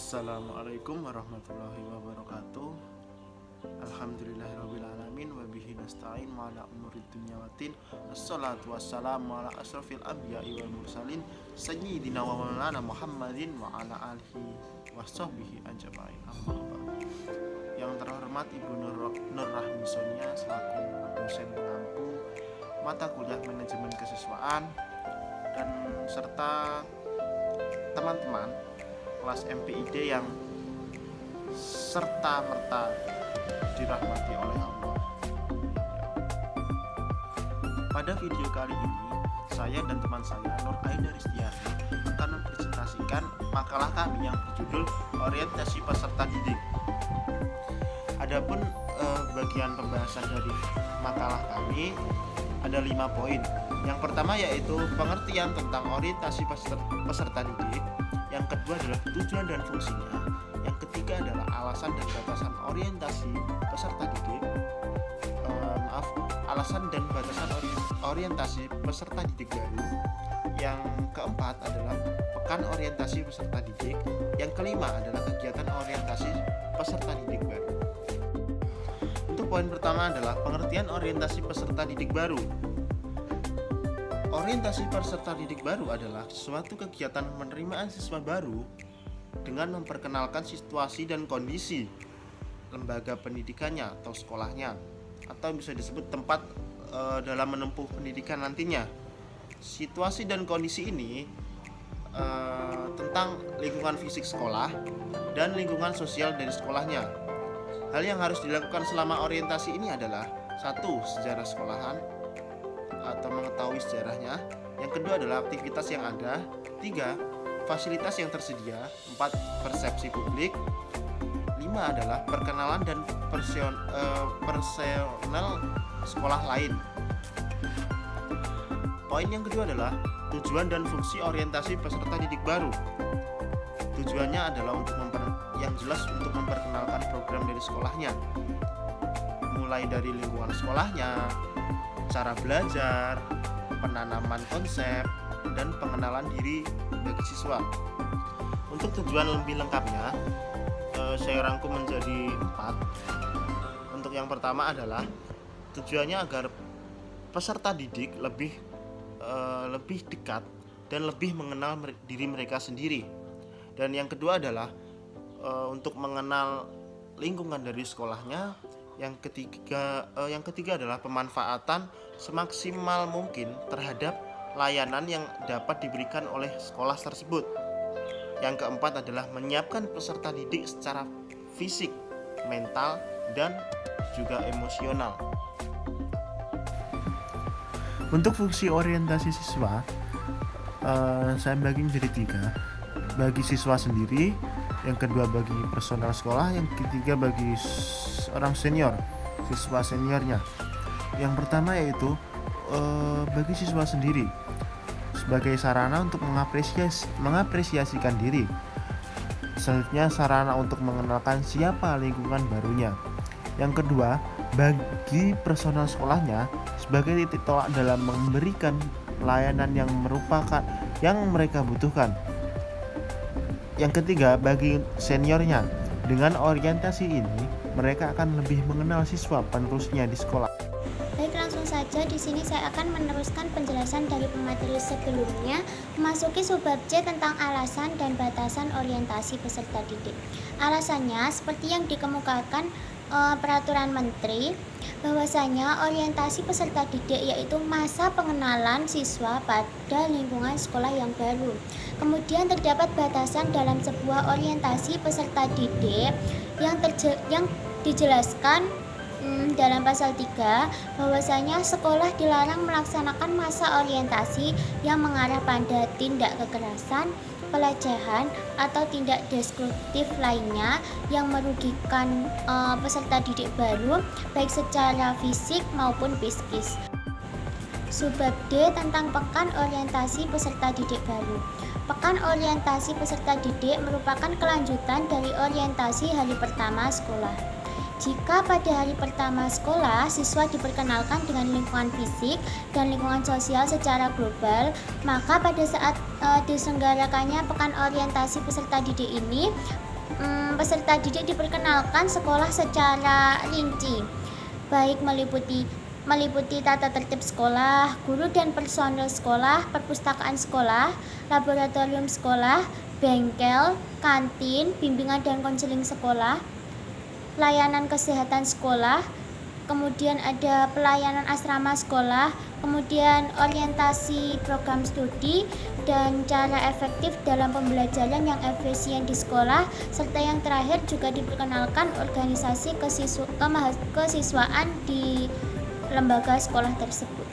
Assalamualaikum warahmatullahi wabarakatuh. Alhamdulillahirrabbilalamin. Wabihi nasta'in wa ala umurid dunya waddin. Assalatu wassalamu ala asrafil anbiya'i wal mursalin Sayyidina wa maulana Muhammadin wa ala alihi wa sahbihi ajma'in. Amma ba'd. Yang terhormat Ibu Nur Rahmi Sonia selaku dosen pengampu mata kuliah manajemen kesiswaan dan serta teman-teman kelas MPID yang serta merta dirahmati oleh Allah. Pada video kali ini, saya dan teman saya Nur Aida Ristiani akan mempresentasikan makalah kami yang berjudul Orientasi Peserta Didik. Adapun bagian pembahasan dari makalah kami ada 5 poin. Yang pertama yaitu pengertian tentang orientasi peserta didik. Yang kedua adalah tujuan dan fungsinya. Yang ketiga adalah alasan dan batasan orientasi peserta didik. Alasan dan batasan orientasi peserta didik baru. Yang keempat adalah pekan orientasi peserta didik. Yang kelima adalah kegiatan orientasi peserta didik baru. Untuk poin pertama adalah pengertian orientasi peserta didik baru. Orientasi peserta didik baru adalah suatu kegiatan penerimaan siswa baru dengan memperkenalkan situasi dan kondisi lembaga pendidikannya atau sekolahnya, atau bisa disebut tempat dalam menempuh pendidikan nantinya. Situasi dan kondisi ini tentang lingkungan fisik sekolah dan lingkungan sosial dari sekolahnya. Hal yang harus dilakukan selama orientasi ini adalah 1. Sejarah sekolahan atau mengetahui sejarahnya. Yang kedua adalah aktivitas yang ada. 3. Fasilitas yang tersedia. 4. Persepsi publik. 5 adalah perkenalan dan personel sekolah lain. Poin yang kedua adalah tujuan dan fungsi orientasi peserta didik baru. Tujuannya adalah yang jelas untuk memperkenalkan program dari sekolahnya, mulai dari lingkungan sekolahnya, cara belajar, penanaman konsep, dan pengenalan diri bagi siswa. Untuk tujuan lebih lengkapnya, saya rangkum menjadi 4. Untuk yang pertama adalah tujuannya agar peserta didik lebih dekat dan lebih mengenal diri mereka sendiri. Dan yang kedua adalah untuk mengenal lingkungan dari sekolahnya. Yang ketiga adalah pemanfaatan semaksimal mungkin terhadap layanan yang dapat diberikan oleh sekolah tersebut. Yang keempat adalah menyiapkan peserta didik secara fisik, mental, dan juga emosional. Untuk fungsi orientasi siswa, saya bagi menjadi 3. Bagi siswa sendiri, yang kedua bagi personal sekolah, yang ketiga bagi orang senior, siswa seniornya. Yang pertama yaitu bagi siswa sendiri sebagai sarana untuk mengapresiasikan diri. Selanjutnya sarana untuk mengenalkan siapa lingkungan barunya. Yang kedua bagi personal sekolahnya sebagai titik tolak dalam memberikan layanan yang mereka butuhkan. Yang ketiga bagi seniornya. Dengan orientasi ini mereka akan lebih mengenal siswa penerusnya di sekolah. Baik, langsung saja di sini saya akan meneruskan penjelasan dari pemateri sebelumnya, memasuki subbab C tentang alasan dan batasan orientasi peserta didik. Alasannya seperti yang dikemukakan peraturan menteri, bahwasanya orientasi peserta didik yaitu masa pengenalan siswa pada lingkungan sekolah yang baru. Kemudian terdapat batasan dalam sebuah orientasi peserta didik yang dijelaskan dalam pasal 3 bahwasanya sekolah dilarang melaksanakan masa orientasi yang mengarah pada tindak kekerasan, pelecehan, atau tindak destruktif lainnya yang merugikan peserta didik baru baik secara fisik maupun psikis. Subbab D tentang pekan orientasi peserta didik baru. Pekan orientasi peserta didik merupakan kelanjutan dari orientasi hari pertama sekolah. Jika pada hari pertama sekolah, siswa diperkenalkan dengan lingkungan fisik dan lingkungan sosial secara global, maka pada saat diselenggarakannya pekan orientasi peserta didik ini, peserta didik diperkenalkan sekolah secara rinci, baik meliputi tata tertib sekolah, guru dan personel sekolah, perpustakaan sekolah, laboratorium sekolah, bengkel, kantin, bimbingan dan konseling sekolah, pelayanan kesehatan sekolah, kemudian ada pelayanan asrama sekolah, kemudian orientasi program studi dan cara efektif dalam pembelajaran yang efisien di sekolah, serta yang terakhir juga diperkenalkan organisasi kesiswaan di lembaga sekolah tersebut.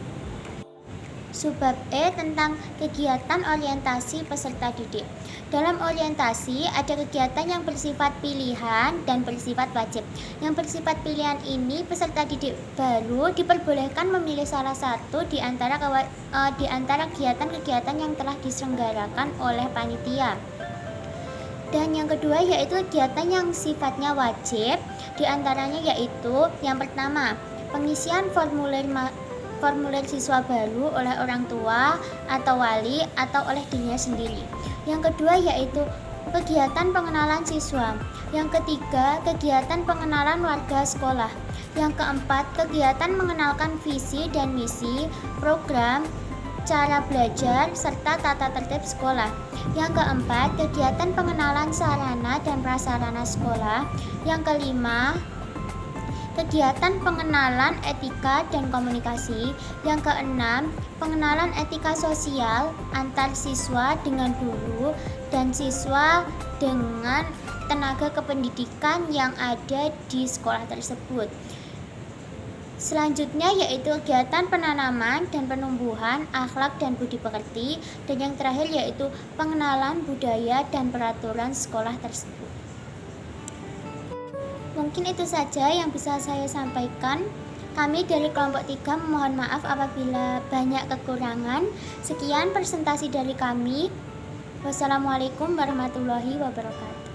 Subbab E tentang kegiatan orientasi peserta didik. Dalam orientasi ada kegiatan yang bersifat pilihan dan bersifat wajib. Yang bersifat pilihan ini peserta didik baru diperbolehkan memilih salah satu di antara kegiatan-kegiatan yang telah diselenggarakan oleh panitia. Dan yang kedua yaitu kegiatan yang sifatnya wajib, di antaranya yaitu yang pertama, pengisian formulir siswa baru oleh orang tua atau wali atau oleh dirinya sendiri. Yang kedua yaitu kegiatan pengenalan siswa. Yang ketiga, kegiatan pengenalan warga sekolah. Yang keempat, kegiatan mengenalkan visi dan misi, program, cara belajar, serta tata tertib sekolah. Yang keempat, kegiatan pengenalan sarana dan prasarana sekolah. Yang kelima, kegiatan pengenalan etika dan komunikasi. Yang keenam, pengenalan etika sosial antar siswa dengan guru dan siswa dengan tenaga kependidikan yang ada di sekolah tersebut. Selanjutnya yaitu kegiatan penanaman dan penumbuhan akhlak dan budi pekerti, dan yang terakhir yaitu pengenalan budaya dan peraturan sekolah tersebut. Mungkin itu saja yang bisa saya sampaikan. Kami dari kelompok 3 mohon maaf apabila banyak kekurangan. Sekian presentasi dari kami. Wassalamualaikum warahmatullahi wabarakatuh.